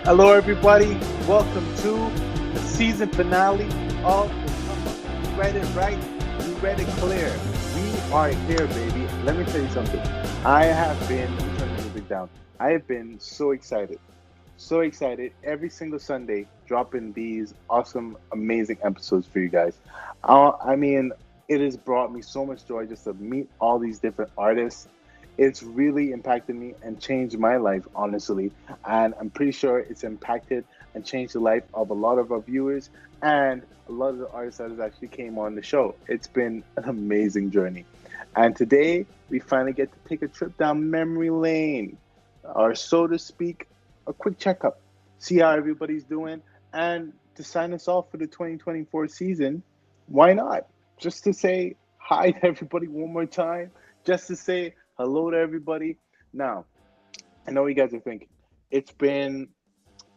Hello, everybody. Welcome to the season finale of the summer. You read it right. You read it clear. We are here, baby. Let me tell you something. Let me turn the music down. I have been so excited every single Sunday dropping these awesome, amazing episodes for you guys. I mean, it has brought me so much joy just to meet all these different artists. It's really impacted me and changed my life, honestly. And I'm pretty sure it's impacted and changed the life of a lot of our viewers and a lot of the artists that has actually came on the show. It's been an amazing journey. And today we finally get to take a trip down memory lane, or so to speak, a quick checkup, see how everybody's doing, and to sign us off for the 2024 season. Why not? Just to say hi to everybody one more time, just to say hello to everybody. Now, I know you guys are thinking it's been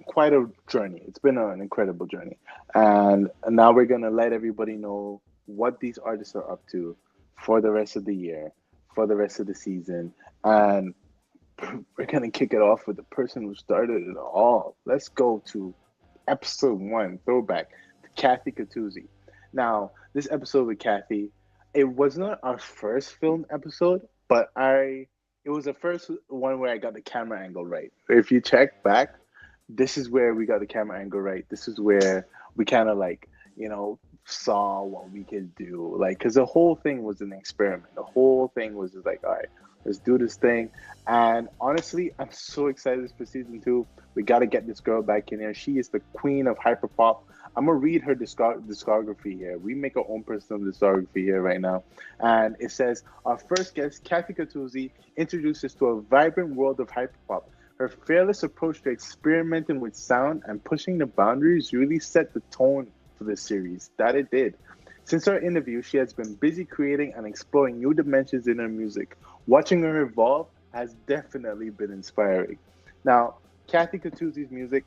quite a journey. It's been an incredible journey. And now we're going to let everybody know what these artists are up to for the rest of the year, for the rest of the season. And we're going to kick it off with the person who started it all. Let's go to episode one, throwback to Kathy Catuzzi. Now, this episode with Kathy, it was not our first film episode, but it was the first one where I got the camera angle right. If you check back, this is where we got the camera angle right. This is where we kind of saw what we could do. Like, because the whole thing was an experiment. The whole thing was just like, all right, let's do this thing. And honestly, I'm so excited for season two. We got to get this girl back in here. She is the queen of hyperpop. I'm gonna read her discography here. We make our own personal discography here right now, and it says our first guest, Kathy Catuzzi, introduces to a vibrant world of hyperpop. Her fearless approach to experimenting with sound and pushing the boundaries really set the tone for the series. That it did. Since our interview, she has been busy creating and exploring new dimensions in her music. Watching her evolve has definitely been inspiring. Now, Kathy Catuzzi's music,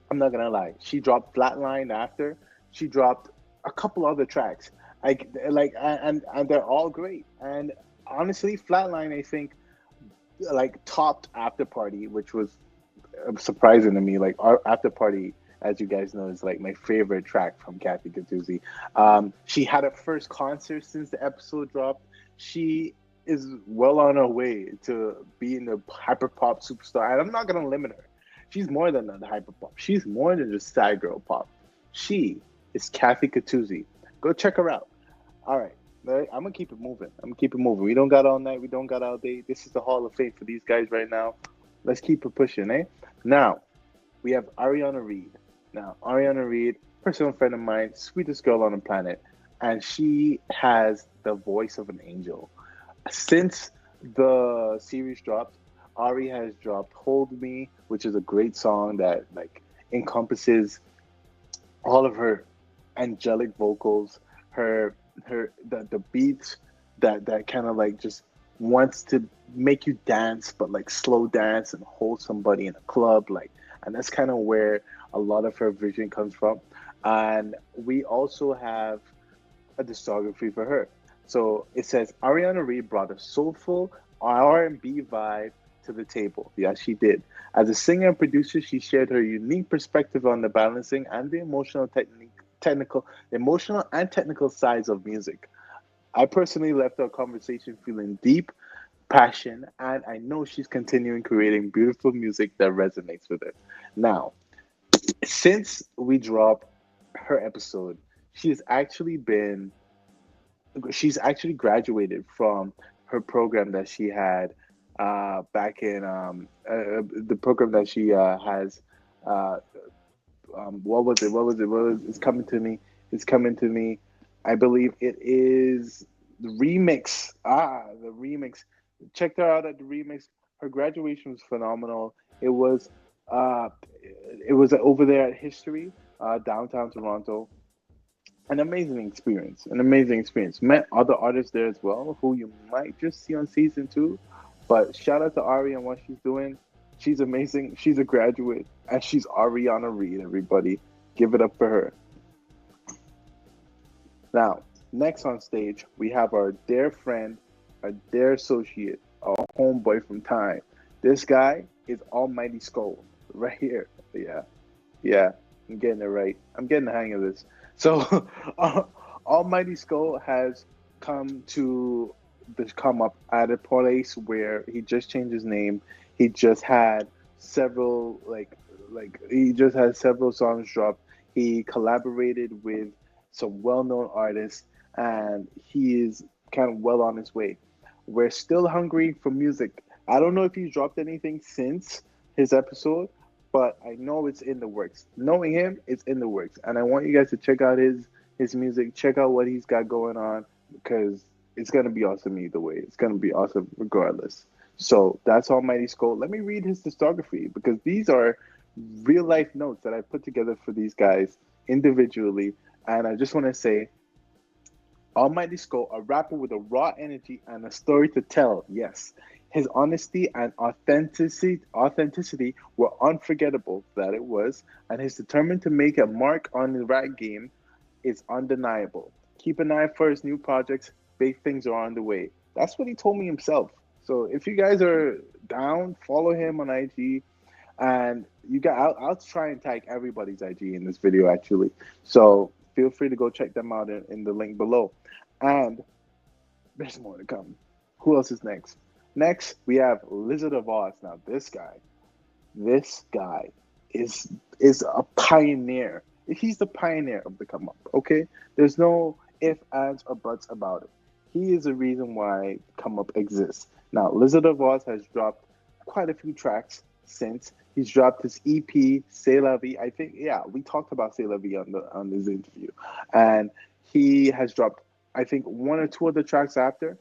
I'm not gonna lie. She dropped Flatline after. She dropped a couple other tracks. And they're all great. And honestly, Flatline, I think, topped After Party, which was surprising to me. Like, our After Party, as you guys know, is like my favorite track from Kathy Catuzzi. She had her first concert since the episode dropped. She is well on her way to being the hyperpop superstar, and I'm not gonna limit her. She's more than the hyperpop. She's more than just sad girl pop. She is Kathy Catuzzi. Go check her out. All right. I'm gonna keep it moving. We don't got all night. We don't got all day. This is the Hall of Fame for these guys right now. Let's keep it pushing, eh? Now we have Ariana Reed. Now Ariana Reed, personal friend of mine, sweetest girl on the planet, and she has the voice of an angel. Since the series dropped, Ari has dropped "Hold Me," which is a great song that encompasses all of her angelic vocals, the beats that kind of just wants to make you dance, but slow dance and hold somebody in a club, and that's kind of where a lot of her vision comes from. And we also have a discography for her. So it says Ariana Reed brought a soulful R&B vibe to the table. Yes, she did. As a singer and producer, she shared her unique perspective on the balancing and the emotional and technical sides of music. I personally left our conversation feeling deep passion, and I know she's continuing creating beautiful music that resonates with it. Now, since we dropped her episode, she's actually been she's actually graduated from her program that she had back in the program that she has. Uh, what was it? It's coming to me. It's coming to me. I believe it is the remix. The remix. Checked her out at the remix. Her graduation was phenomenal. Uh, it was over there at History, downtown Toronto. An amazing experience. Met other artists there as well who you might just see on season two. But shout out to Ari and what she's doing. She's amazing. She's a graduate, and she's Ariana Reed. Everybody, give it up for her. Now, next on stage, we have our dear friend, our dear associate, our homeboy from Time. This guy is Almighty Skull right here. Yeah, yeah, I'm getting it right. I'm getting the hang of this. So, Almighty Skull has come to this come up at a place where he just changed his name. He just had several he just had several songs dropped. He collaborated with some well-known artists, and he is kind of well on his way. We're still hungry for music. I don't know if he's dropped anything since his episode, but I know it's in the works. Knowing him, it's in the works, and I want you guys to check out his music. Check out what he's got going on because it's gonna be awesome either way. It's gonna be awesome regardless. So that's Almighty Skull. Let me read his discography because these are real life notes that I put together for these guys individually, and I just want to say Almighty Skull, a rapper with a raw energy and a story to tell. Yes. His honesty and authenticity were unforgettable, that it was, and his determined to make a mark on the rap game is undeniable. Keep an eye for his new projects. Big things are on the way. That's what he told me himself. So if you guys are down, follow him on IG. And you got, I'll try and tag everybody's IG in this video actually. So feel free to go check them out in the link below. And there's more to come. Who else is next? Next, we have Lizard of Oz. Now, this guy is a pioneer. He's the pioneer of the come up. Okay, there's no if, ands, or buts about it. He is the reason why come up exists. Now, Lizard of Oz has dropped quite a few tracks since. He's dropped his EP, C'est La Vie. I think, yeah, we talked about C'est La Vie on this interview, and he has dropped, I think, one or two other tracks after.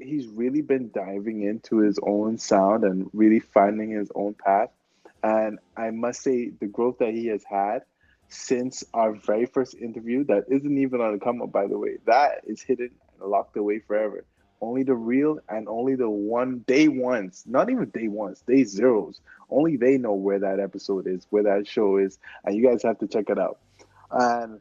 He's really been diving into his own sound and really finding his own path. And I must say, the growth that he has had since our very first interview, that isn't even on the come up, by the way, that is hidden and locked away forever. Only the real and only the day ones, not even day ones, day zeros. Only they know where that episode is, where that show is, and you guys have to check it out. And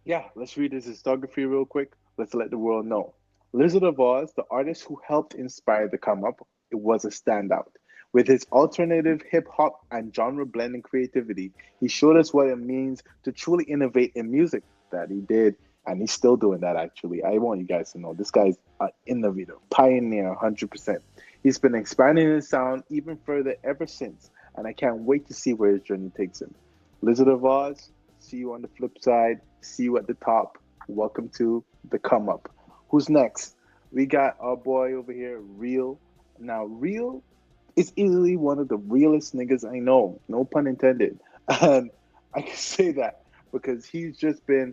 yeah, let's read his discography real quick. Let's let the world know. Lizard of Oz, the artist who helped inspire the come up, it was a standout. With his alternative hip hop and genre blending creativity, he showed us what it means to truly innovate in music. That he did, and he's still doing that actually. I want you guys to know this guy's an innovator, pioneer 100%. He's been expanding his sound even further ever since, and I can't wait to see where his journey takes him. Lizard of Oz, see you on the flip side. See you at the top. Welcome to the come up. Who's next? We got our boy over here, Real. Now, Real is easily one of the realest niggas I know. No pun intended. And I can say that because he's just been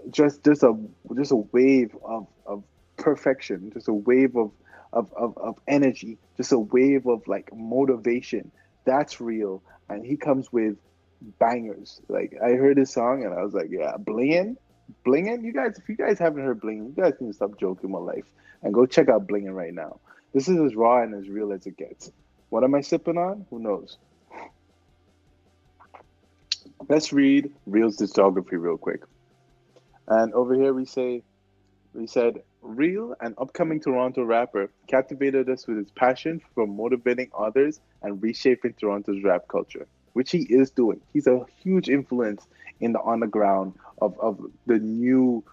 just a wave of perfection, just a wave of energy, just a wave of like motivation. That's Real. And he comes with bangers. Like I heard his song and I was like, yeah, blingin', blingin'. You guys, if you guys haven't heard blingin', you guys need to stop joking my life and go check out blingin' right now. This is as raw and as real as it gets. What am I sipping on? Who knows? Let's read Real's discography real quick. And over here we said Real, an upcoming Toronto rapper, captivated us with his passion for motivating others and reshaping Toronto's rap culture, which he is doing. He's a huge influence in the underground of the new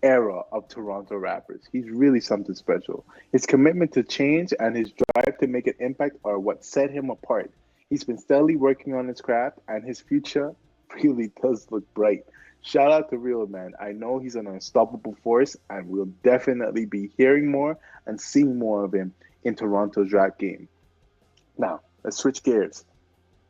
era of Toronto rappers. He's really something special. His commitment to change and his drive to make an impact are what set him apart. He's been steadily working on his craft, and his future really does look bright. Shout out to Real Man. I know he's an unstoppable force, and we'll definitely be hearing more and seeing more of him in Toronto's rap game. Now, let's switch gears.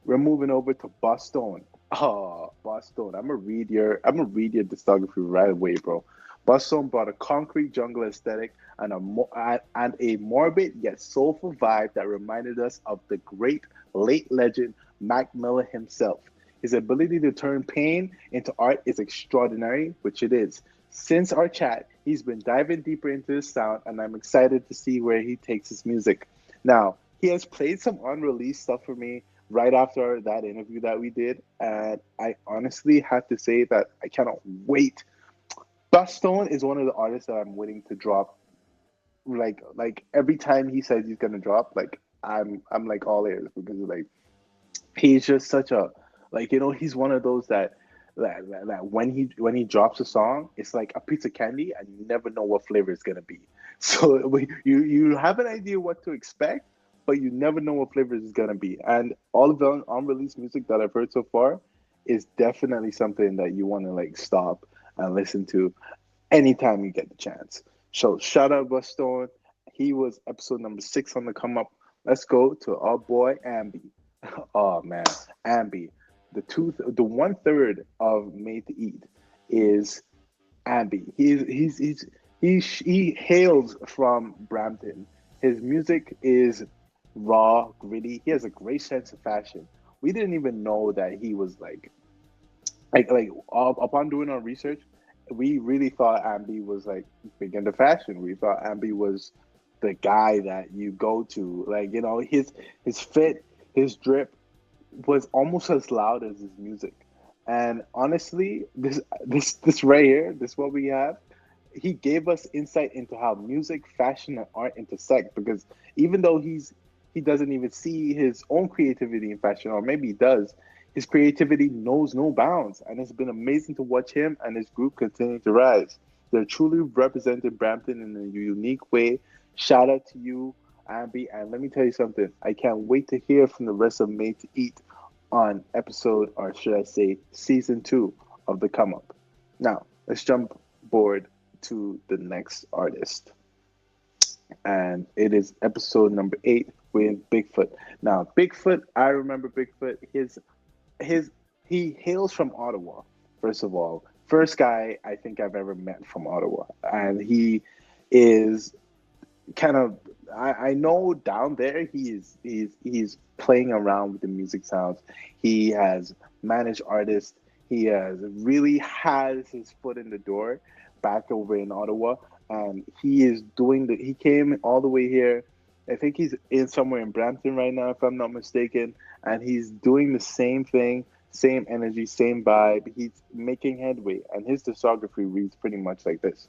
We're moving over to Boston. Oh, Boston. I'm gonna read your discography right away, bro. Boston brought a concrete jungle aesthetic and a morbid yet soulful vibe that reminded us of the great late legend Mac Miller himself. His ability to turn pain into art is extraordinary, which it is. Since our chat, he's been diving deeper into his sound, and I'm excited to see where he takes his music. Now, he has played some unreleased stuff for me right after that interview that we did, and I honestly have to say that I cannot wait. Bustone is one of the artists that I'm waiting to drop. Like every time he says he's gonna drop, like I'm like all ears because like He's just such a, like, he's one of those that when he drops a song, it's like a piece of candy and you never know what flavor it's gonna be. So you have an idea what to expect, but you never know what flavor it's gonna be. And all of the unreleased music that I've heard so far is definitely something that you want to like stop and listen to anytime you get the chance. So shout out Bustone. He was episode number 6 on the come up. Let's go to our boy Ambi. Oh man, Ambi. The 1/3 of Made to Eat is Ambi. He hails from Brampton. His music is raw, gritty. He has a great sense of fashion. We didn't even know that he was upon doing our research, we really thought Ambi was like big into fashion. We thought Ambi was the guy that you go to. Like, his fit, his drip was almost as loud as his music. And honestly, this right here, this what we have, he gave us insight into how music, fashion, and art intersect. Because even though he doesn't even see his own creativity in fashion, or maybe he does, his creativity knows no bounds, and it's been amazing to watch him and his group continue to rise. They're truly representing Brampton in a unique way. Shout out to you, Ambi, and let me tell you something. I can't wait to hear from the rest of Made to Eat on episode, or should I say, season 2 of the Come Up. Now, let's jump board to the next artist, and it is episode number 8 with Bigfoot. Now, Bigfoot, I remember Bigfoot. His he hails from Ottawa. First of all, first guy I think I've ever met from Ottawa, and he is kind of, I know down there he's playing around with the music sounds. He has managed artists. He has really has his foot in the door back over in Ottawa, and he is doing the. He came all the way here. I think he's in somewhere in Brampton right now, if I'm not mistaken, and he's doing the same thing, same energy, same vibe. He's making headway, and his discography reads pretty much like this.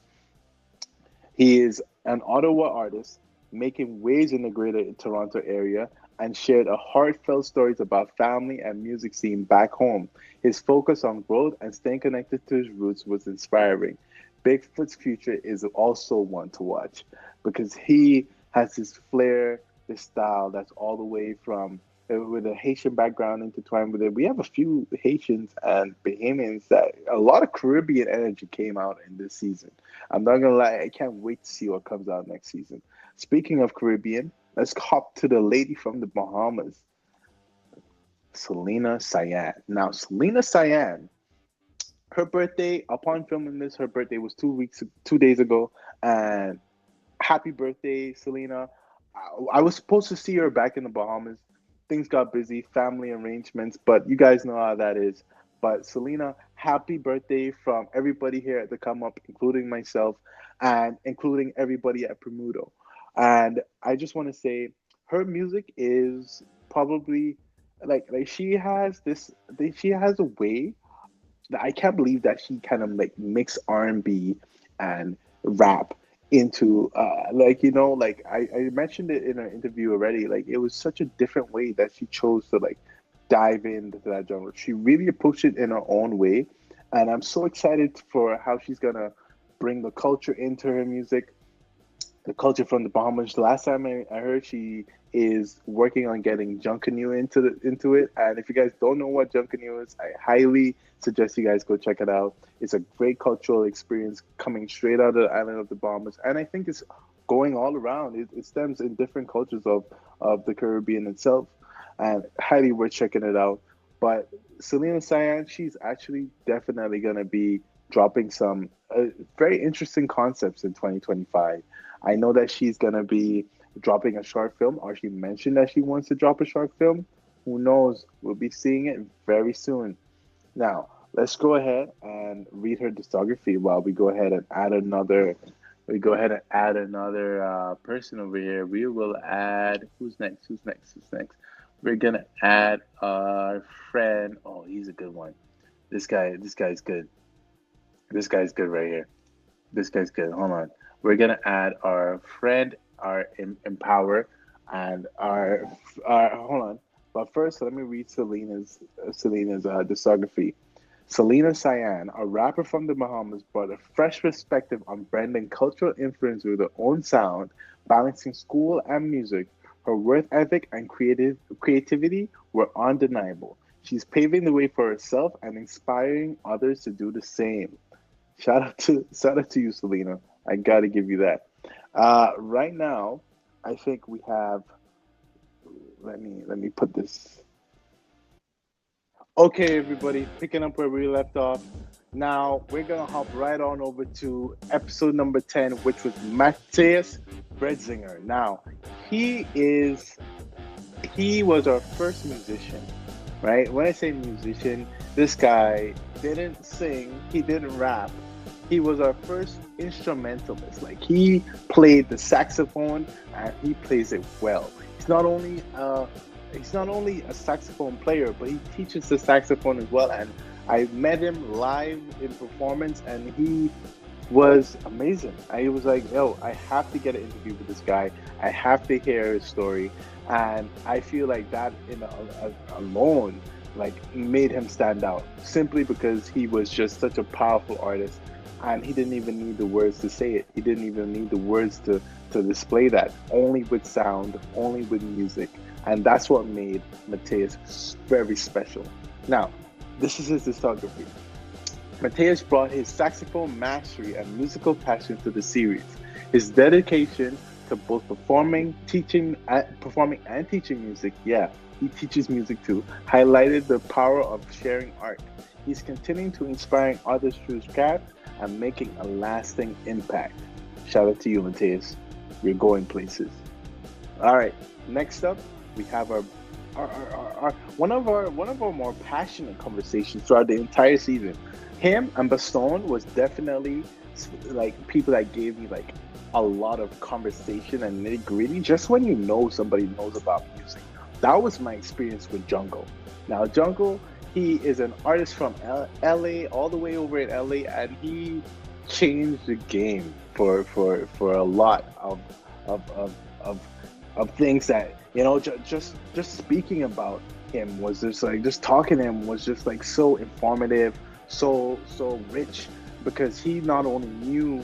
He is an Ottawa artist making waves in the greater Toronto area and shared a heartfelt stories about family and music scene back home. His focus on growth and staying connected to his roots was inspiring. Bigfoot's future is also one to watch because he has this flair, this style that's all the way from with a Haitian background intertwined with it. We have a few Haitians and Bahamians that a lot of Caribbean energy came out in this season. I'm not gonna lie, I can't wait to see what comes out next season. Speaking of Caribbean, let's hop to the lady from the Bahamas, Selena Cyan. Now, Selena Cyan, her birthday, upon filming this, her birthday was 2 days ago, and happy birthday, Selena. I was supposed to see her back in the Bahamas. Things got busy, family arrangements, but you guys know how that is. But Selena, happy birthday from everybody here at the Come Up, including myself and including everybody at Premudo. And I just want to say her music is probably like she has a way that I can't believe that she kind of like mix R&B and rap into I mentioned it in an interview already. Like it was such a different way that she chose to like dive into that genre. She really approached it in her own way, and I'm so excited for how she's gonna bring the culture into her music, the culture from the Bahamas. The last time I heard, she is working on getting Junkanoo into it. And if you guys don't know what Junkanoo is, I highly suggest you guys go check it out. It's a great cultural experience coming straight out of the island of the Bahamas, and I think it's going all around. It stems in different cultures of the Caribbean itself, and highly worth checking it out. But Selena Cyan, she's actually definitely gonna be dropping some very interesting concepts in 2025. I know that she's gonna be dropping a short film, or she mentioned that she wants to drop a short film. Who knows? We'll be seeing it very soon. Now, let's go ahead and read her discography while we go ahead and add another. We go ahead and add another person over here. We will add. Who's next? Who's next? Who's next? We're gonna add our friend. Oh, he's a good one. This guy. This guy's good. This guy's good right here. This guy's good. Hold on. We're gonna add our friend, our empower, and our hold on. But first, let me read Selena's discography. Selena Cyan, a rapper from the Bahamas, brought a fresh perspective on blending cultural influence with her own sound, balancing school and music. Her work ethic and creativity were undeniable. She's paving the way for herself and inspiring others to do the same. Shout out to you, Selena. I gotta give you that. Right now, I think we have. Let me put this. Okay, everybody, picking up where we left off. Now we're gonna hop right on over to episode number 10, which was Matthias Bredzinger. Now, he is he was our first musician, right? When I say musician, this guy didn't sing, he didn't rap. He was our first instrumentalist. Like he played the saxophone and he plays it well. He's not only a saxophone player, but he teaches the saxophone as well. And I met him live in performance, and he was amazing. I was like, yo, I have to get an interview with this guy. I have to hear his story, and I feel like that alone, like, made him stand out simply because he was just such a powerful artist, and he didn't even need the words to say it. He didn't even need the words to display that. Only with sound, only with music. And that's what made Mateus very special. Now, this is his discography. Mateus brought his saxophone mastery and musical passion to the series. His dedication to both performing and teaching music, yeah, he teaches music too, highlighted the power of sharing art. He's continuing to inspire others through his craft and making a lasting impact. Shout out to you, Mateus. You're going places. All right, next up, we have our one of our more passionate conversations throughout the entire season. Him and Baston was definitely like people that gave me like a lot of conversation and nitty gritty. Just when you know somebody knows about music, that was my experience with Jungle. Now, Jungle, he is an artist from LA, all the way over in LA, and he changed the game for a lot of things that, you know, just speaking about him was just talking to him was just like so informative, so rich, because he not only knew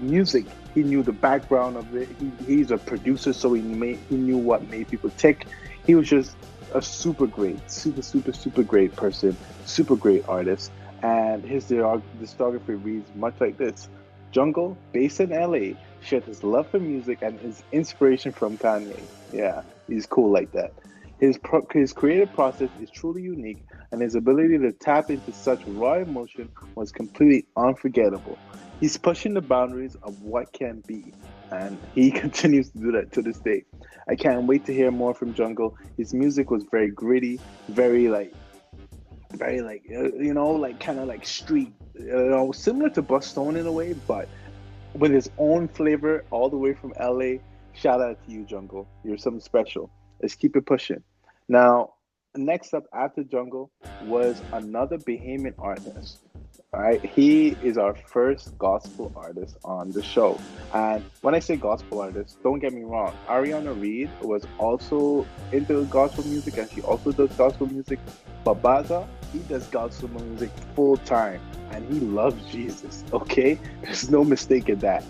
music, he knew the background of it. He's a producer, so he knew what made people tick. He was just a super great person, super great artist. And his discography reads much like this: Jungle, based in LA, shared his love for music and his inspiration from Kanye. Yeah, he's cool like that. His creative process is truly unique, and his ability to tap into such raw emotion was completely unforgettable. He's pushing the boundaries of what can be, and he continues to do that to this day. I can't wait to hear more from Jungle. His music was very gritty, very like like kind of like street, similar to Bust Stone in a way, but with his own flavor all the way from LA. Shout out to you, Jungle. You're something special. Let's keep it pushing. Now, next up after Jungle was another Bahamian artist. All right, he is our first gospel artist on the show. And when I say gospel artist, don't get me wrong. Ariana Reed was also into gospel music, and she also does gospel music. But Baza, he does gospel music full time, and he loves Jesus. Okay, there's no mistake in that.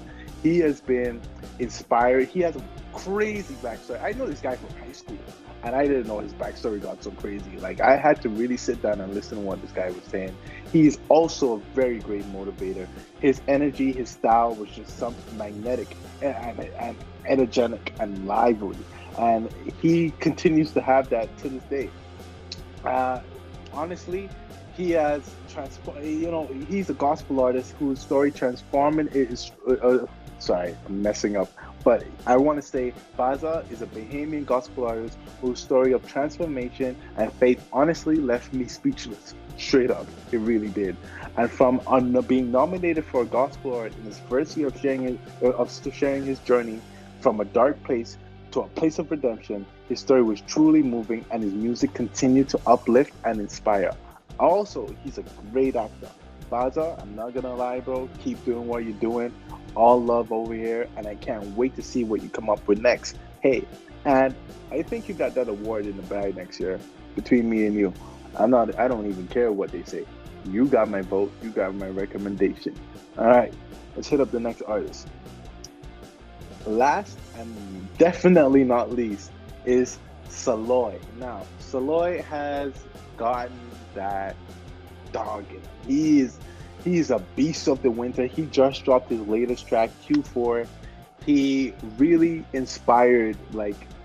He has been inspired. He has a crazy backstory. I know this guy from high school, and I didn't know his backstory got so crazy. Like, I had to really sit down and listen to what this guy was saying. He's also a very great motivator. His energy, his style was just something magnetic and energetic and lively. And he continues to have that to this day. Honestly, he has transformed. He's a gospel artist whose story transforming is. Sorry, I'm messing up. But I want to say Baza is a Bahamian gospel artist whose story of transformation and faith honestly left me speechless. Straight up, it really did. And from being nominated for a gospel art in his first year of sharing his journey from a dark place to a place of redemption, his story was truly moving, and his music continued to uplift and inspire. Also, he's a great actor. Baza, I'm not gonna lie, bro. Keep doing what you're doing. All love over here, and I can't wait to see what you come up with next. Hey, And I think you got that award in the bag next year between me and you. I'm not, I don't even care what they say. You got my vote, you got my recommendation. All right, let's hit up the next artist. Last and definitely not least is Saloy. Now, Saloy has gotten that dog in him. He's a beast of the winter. He just dropped his latest track, Q4. He really inspired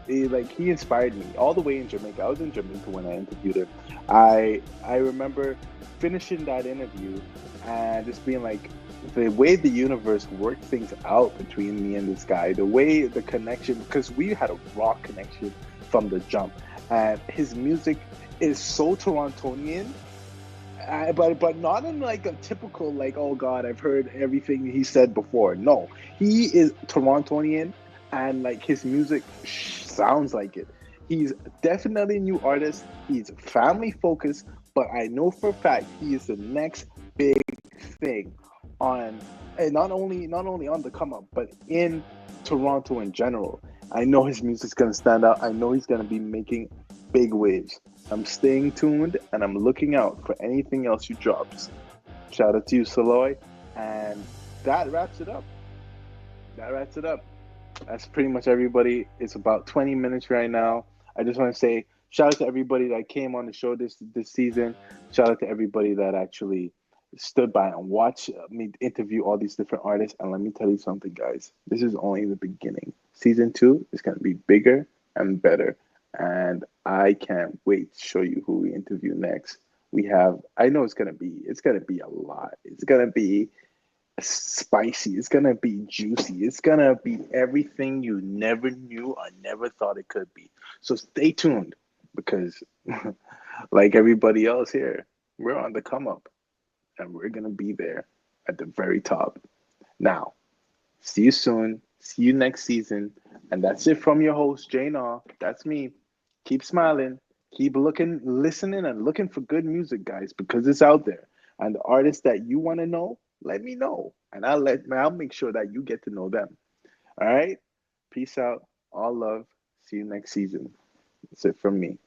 he inspired me all the way in Jamaica. I was in Jamaica when I interviewed him. I remember finishing that interview and just being like, the way the universe worked things out between me and this guy, the way the connection, because we had a raw connection from the jump, and his music is so Torontonian, but not in like a typical like, oh God, I've heard everything he said before. No, he is Torontonian, and like his music sounds like it. He's definitely a new artist. He's family focused, but I know for a fact he is the next big thing on, and not only on the come up, but in Toronto in general. I know his music's gonna stand out. I know he's gonna be making big waves. I'm staying tuned and I'm looking out for anything else you drops. Shout out to you, Saloy. And that wraps it up. That wraps it up. That's pretty much everybody. It's about 20 minutes right now. I just want to say shout out to everybody that came on the show this season. Shout out to everybody that actually stood by and watched me interview all these different artists. And let me tell you something, guys. This is only the beginning. Season 2 is going to be bigger and better. And I can't wait to show you who we interview next. We have, I know it's gonna be a lot. It's gonna be spicy. It's gonna be juicy. It's gonna be everything you never knew or never thought it could be. So stay tuned because, like everybody else here, we're on the come up and we're gonna be there at the very top. Now, see you soon. See you next season. And that's it from your host, Jane. That's me. Keep smiling. Keep looking, listening, and looking for good music, guys, because it's out there. And the artists that you want to know, let me know. And I'll make sure that you get to know them. All right? Peace out. All love. See you next season. That's it from me.